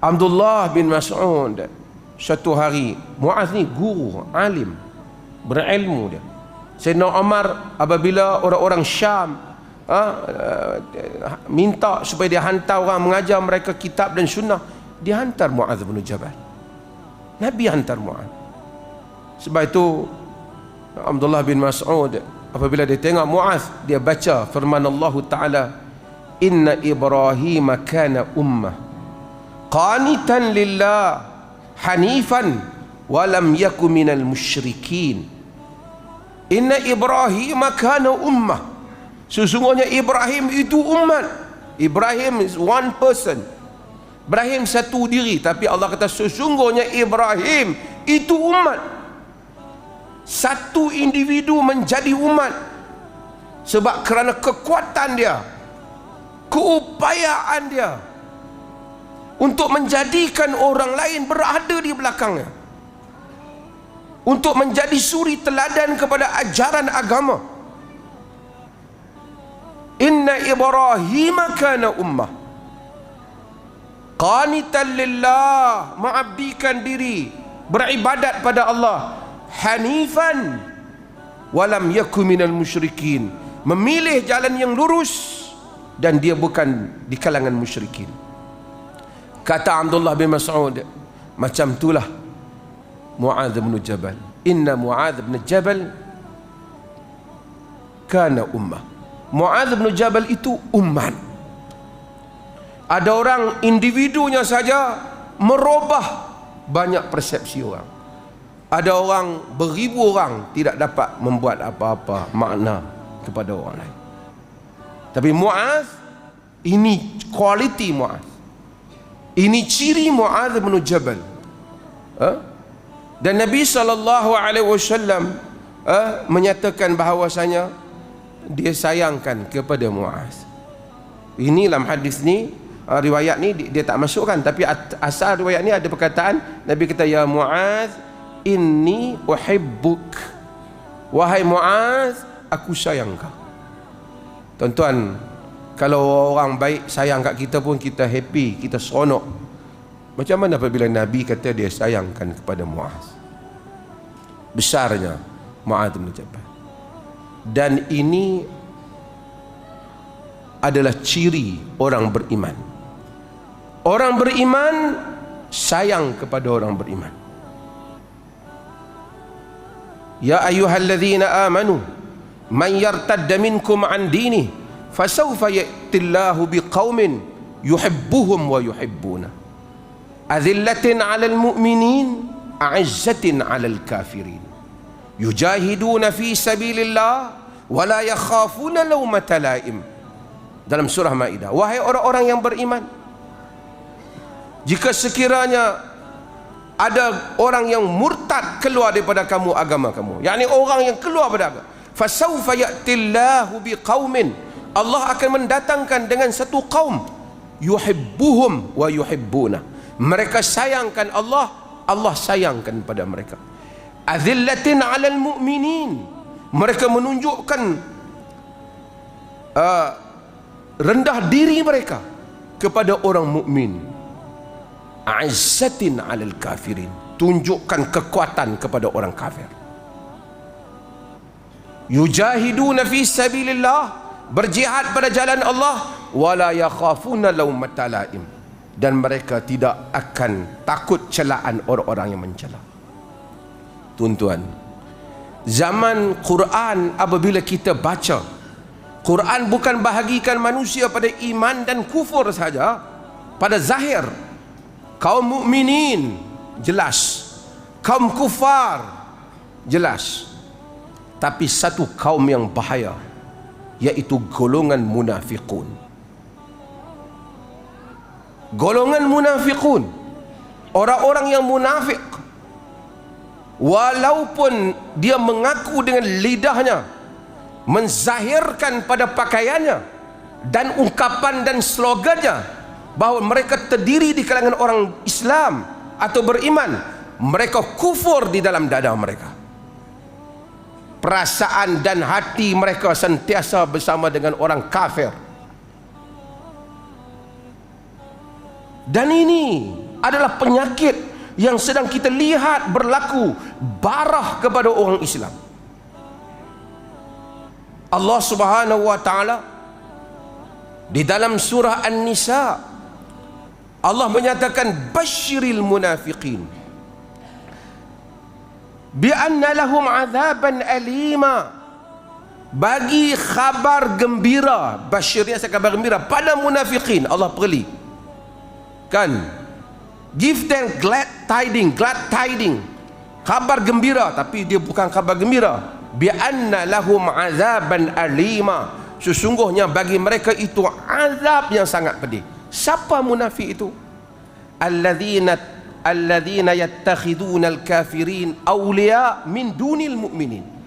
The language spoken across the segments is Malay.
Abdullah bin Mas'ud, satu hari, Muaz ni guru, alim, berilmu dia. Sayyidina Umar apabila orang-orang Syam minta supaya dia hantar orang mengajar mereka kitab dan sunnah, dia hantar Muaz bin Jabal. Nabi hantar Muaz. Sebab itu Abdullah bin Mas'ud apabila dia tengok Muaz, dia baca firman Allah Ta'ala, inna Ibrahim kana ummah qanitan lillah hanifan walam yaku minal musyrikin. Inna Ibrahim kana ummah, sesungguhnya Ibrahim itu umat. Ibrahim is one person, Ibrahim satu diri, tapi Allah kata sesungguhnya Ibrahim itu umat. Satu individu menjadi umat sebab kerana kekuatan dia, keupayaan dia untuk menjadikan orang lain berada di belakangnya, untuk menjadi suri teladan kepada ajaran agama. Inna Ibrahim kana ummah qanitan lillah, mengabdikan diri, beribadat pada Allah, hanifan walam yaku minal musyrikin, memilih jalan yang lurus dan dia bukan di kalangan musyrikin. Kata Abdullah bin Mas'ud, macam itulah Muaz bin Jabal. Inna Muaz bin Jabal kana ummah. Muaz bin Jabal itu umat. Ada orang individunya saja merubah banyak persepsi orang. Ada orang, beribu orang tidak dapat membuat apa-apa makna kepada orang lain. Tapi Muaz, ini kualiti Muaz, ini ciri Muaz bin Jabal. Dan Nabi SAW menyatakan bahawasanya dia sayangkan kepada Muaz. Ini dalam hadis ni, riwayat ni dia tak masukkan, tapi asal riwayat ni ada perkataan Nabi kata, ya Muaz inni uhibbuk, wahai Muaz aku sayang kau. Tuan-tuan, kalau orang baik sayang kat kita pun kita happy, kita seronok. Macam mana apabila Nabi kata dia sayangkan kepada Muaz? Besarnya Muaz bin Jabal. Dan ini adalah ciri orang beriman. Orang beriman sayang kepada orang beriman. Ya ayyuhalladzina amanu man yartadda minkum an dini fasawfa ya'tillahu biqaumin yuhibbuhum wa yuhibbuna azillatin 'alal mu'minin a'izzatin 'alal kafirin yujahiduna fi sabilillah wa la yakhafuna lawmata la'im. Dalam surah Maidah, wahai orang-orang yang beriman, jika sekiranya ada orang yang murtad keluar daripada kamu agama kamu, yakni orang yang keluar daripada agama, fasawfa ya'tillahu biqaumin, Allah akan mendatangkan dengan satu kaum, yuhibbuhum wa yuhibbuna, mereka sayangkan Allah, Allah sayangkan pada mereka. Azillatin 'alal mu'minin, mereka menunjukkan rendah diri mereka kepada orang mukmin. A'izzatin 'alal kafirin, tunjukkan kekuatan kepada orang kafir. Yujahiduna fi sabilillah, berjihad pada jalan Allah, wala yakhafuna lawmata la'im, dan mereka tidak akan takut celaan orang-orang yang mencela. Tuan-tuan, zaman Quran apabila kita baca, Quran bukan bahagikan manusia pada iman dan kufur saja pada zahir. Kaum mukminin jelas, kaum kufar jelas, tapi satu kaum yang bahaya, yaitu golongan munafiqun. Golongan munafiqun, orang-orang yang munafik, walaupun dia mengaku dengan lidahnya, menzahirkan pada pakaiannya dan ungkapan dan slogannya bahawa mereka terdiri di kalangan orang Islam atau beriman, mereka kufur di dalam dada mereka. Perasaan dan hati mereka sentiasa bersama dengan orang kafir. Dan ini adalah penyakit yang sedang kita lihat berlaku barah kepada orang Islam. Allah Subhanahu wa taala di dalam surah An-Nisa, Allah menyatakan basyiril munafiqin bi anna lahum azaban alima. Bagi khabar gembira, basyirnya kabar gembira pada munafiqin. Allah perli kan, give them glad tiding, kabar gembira, tapi dia bukan kabar gembira. Bi anna lahum azaban alima, sesungguhnya bagi mereka itu azab yang sangat pedih. Siapa munafik itu? Alladzina yattakhiduna al-kafirin awliya min dunil mu'minin.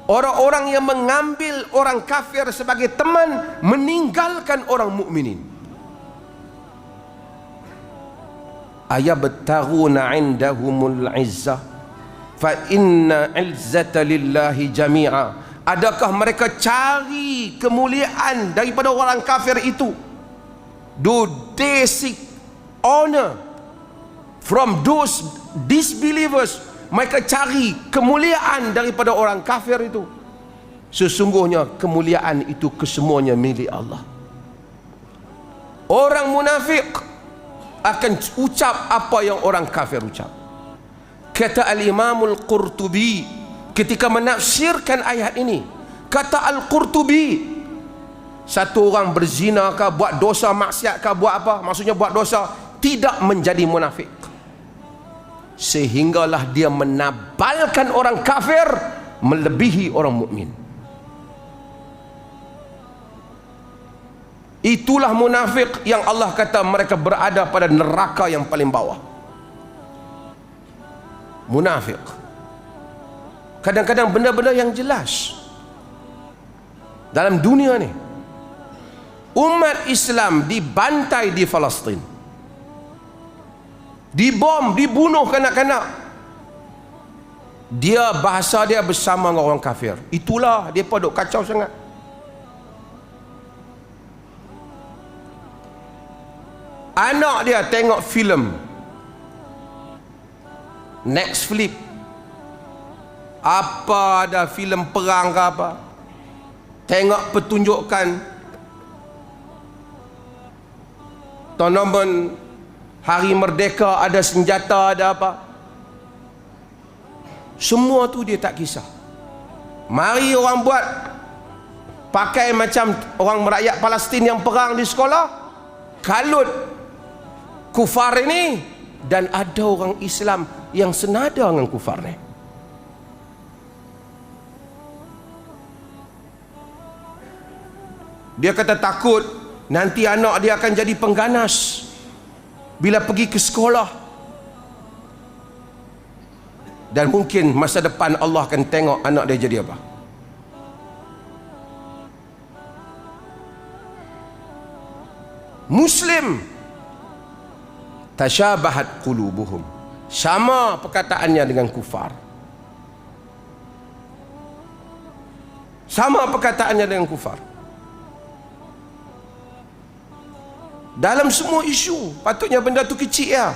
Orang-orang yang mengambil orang kafir sebagai teman, meninggalkan orang mukminin. Ayabtaghuna 'indahumul 'izzah fa inna 'izzata lillahi jami'a. Adakah mereka cari kemuliaan daripada orang kafir itu? Do they seek honor from those disbelievers? Mereka cari kemuliaan daripada orang kafir itu. Sesungguhnya kemuliaan itu kesemuanya milik Allah. Orang munafik akan ucap apa yang orang kafir ucap. Kata Al-Imam Al-Qurtubi ketika menafsirkan ayat ini, kata Al-Qurtubi, satu orang berzina kah, buat dosa maksiat kah, buat apa, maksudnya buat dosa, tidak menjadi munafik sehinggalah dia menabalkan orang kafir melebihi orang mukmin. Itulah munafik yang Allah kata mereka berada pada neraka yang paling bawah. Munafik kadang-kadang benda-benda yang jelas dalam dunia ni. Umat Islam dibantai di Palestin, dibom, dibunuh kanak-kanak. Dia bahasa dia bersama dengan orang kafir. Itulah dia duk kacau sangat. Anak dia tengok filem Next Flip, apa ada filem perang ke apa, tengok pertunjukan tournament Hari Merdeka, ada senjata, ada apa, semua tu dia tak kisah. Mari orang buat pakai macam orang rakyat Palestin yang perang di sekolah, kalut kufar ini, dan ada orang Islam yang senada dengan kufar ni. Dia kata takut nanti anak dia akan jadi pengganas bila pergi ke sekolah, dan mungkin masa depan Allah akan tengok anak dia jadi apa. Muslim tasyabahat qulubuhum, sama perkataannya dengan kufar, sama perkataannya dengan kufar dalam semua isu. Patutnya benda tu kecil ya,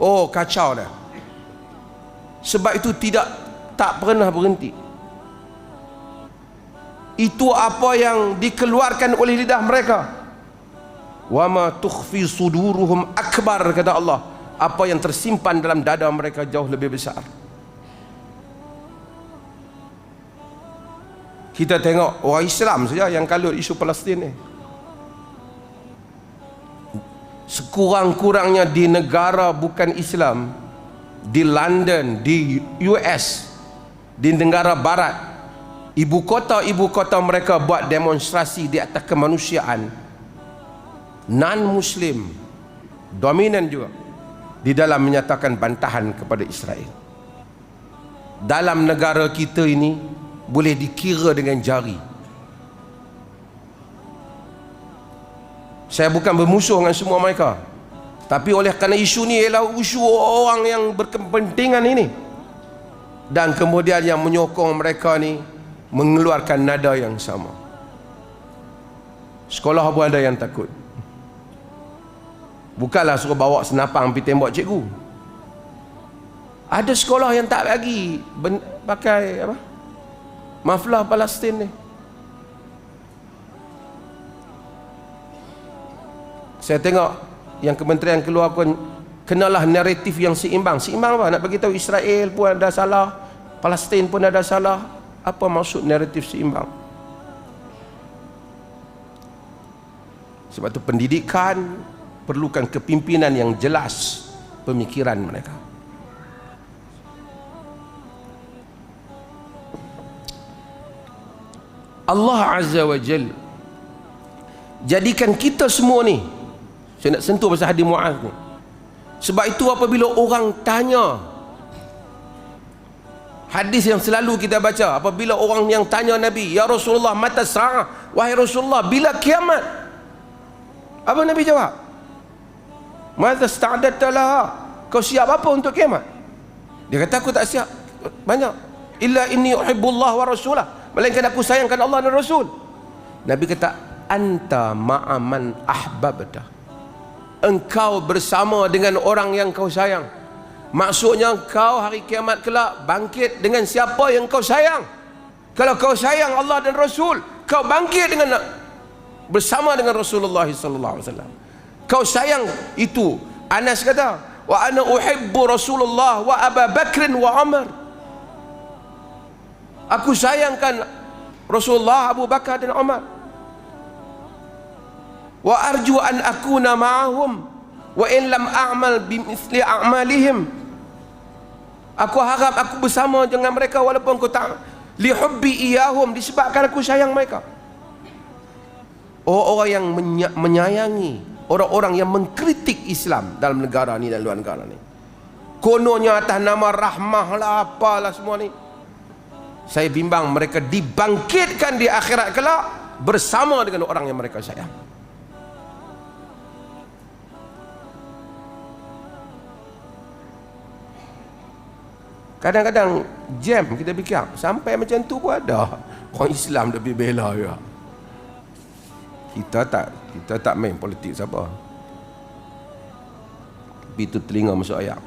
oh kacau dah. Sebab itu tak pernah berhenti. Itu apa yang dikeluarkan oleh lidah mereka. Wa ma tukhfi suduruhum akbar, kata Allah. Apa yang tersimpan dalam dada mereka jauh lebih besar. Kita tengok orang Islam saja yang kalut isu Palestin ni. Sekurang-kurangnya di negara bukan Islam, di London, di US, di negara barat, ibu kota mereka buat demonstrasi di atas kemanusiaan. Non-Muslim dominan juga di dalam menyatakan bantahan kepada Israel. Dalam negara kita ini boleh dikira dengan jari. Saya bukan bermusuh dengan semua mereka, tapi oleh kerana isu ni ialah isu orang yang berkepentingan ini, dan kemudian yang menyokong mereka ni mengeluarkan nada yang sama. Sekolah pun ada yang takut. Bukanlah suruh bawa senapang pergi tembak cikgu. Ada sekolah yang tak bagi pakai apa? Maflah Palestin ni. Saya tengok yang kementerian keluar pun kenalah naratif yang seimbang. Seimbang apa? Nak bagi tahu Israel pun ada salah, Palestin pun ada salah. Apa maksud naratif seimbang? Sebab tu pendidikan perlukan kepimpinan yang jelas pemikiran mereka. Allah Azza wa Jal jadikan kita semua ni, saya nak sentuh pasal hadis Muaz ni. Sebab itu apabila orang tanya, hadis yang selalu kita baca, apabila orang yang tanya Nabi, ya Rasulullah mata sa'ah, wahai Rasulullah bila kiamat, apa Nabi jawab? Madza sta'adatta laha, kau siap apa untuk kiamat? Dia kata aku tak siap banyak, illa inni uhibbullah wa rasulah, melainkan aku sayangkan Allah dan Rasul. Nabi kata anta ma'aman ahbabta, engkau bersama dengan orang yang kau sayang. Maksudnya kau hari kiamat kelak bangkit dengan siapa yang kau sayang. Kalau kau sayang Allah dan Rasul, kau bangkit dengan bersama dengan Rasulullah sallallahu alaihi wasallam. Kau sayang itu. Anas kata, wa ana uhibbu Rasulullah wa Abu Bakr wa Umar. Aku sayangkan Rasulullah, Abu Bakar dan Umar. Wa arju an akuna ma'ahum wa in lam a'mal bimithli a'malihim. Aku harap aku bersama dengan mereka walaupun aku tak, li hubbi iyahum, disebabkan aku sayang mereka. Orang yang menyayangi orang-orang yang mengkritik Islam dalam negara ni dan luar negara ni, kononnya atas nama rahmah lah apalah semua ni, saya bimbang mereka dibangkitkan di akhirat kelak bersama dengan orang yang mereka sayang. Kadang-kadang jam kita fikir sampai macam tu pun ada orang Islam lebih bela juga. Kita tak main politik siapa. Tapi itu telinga masuk ayat.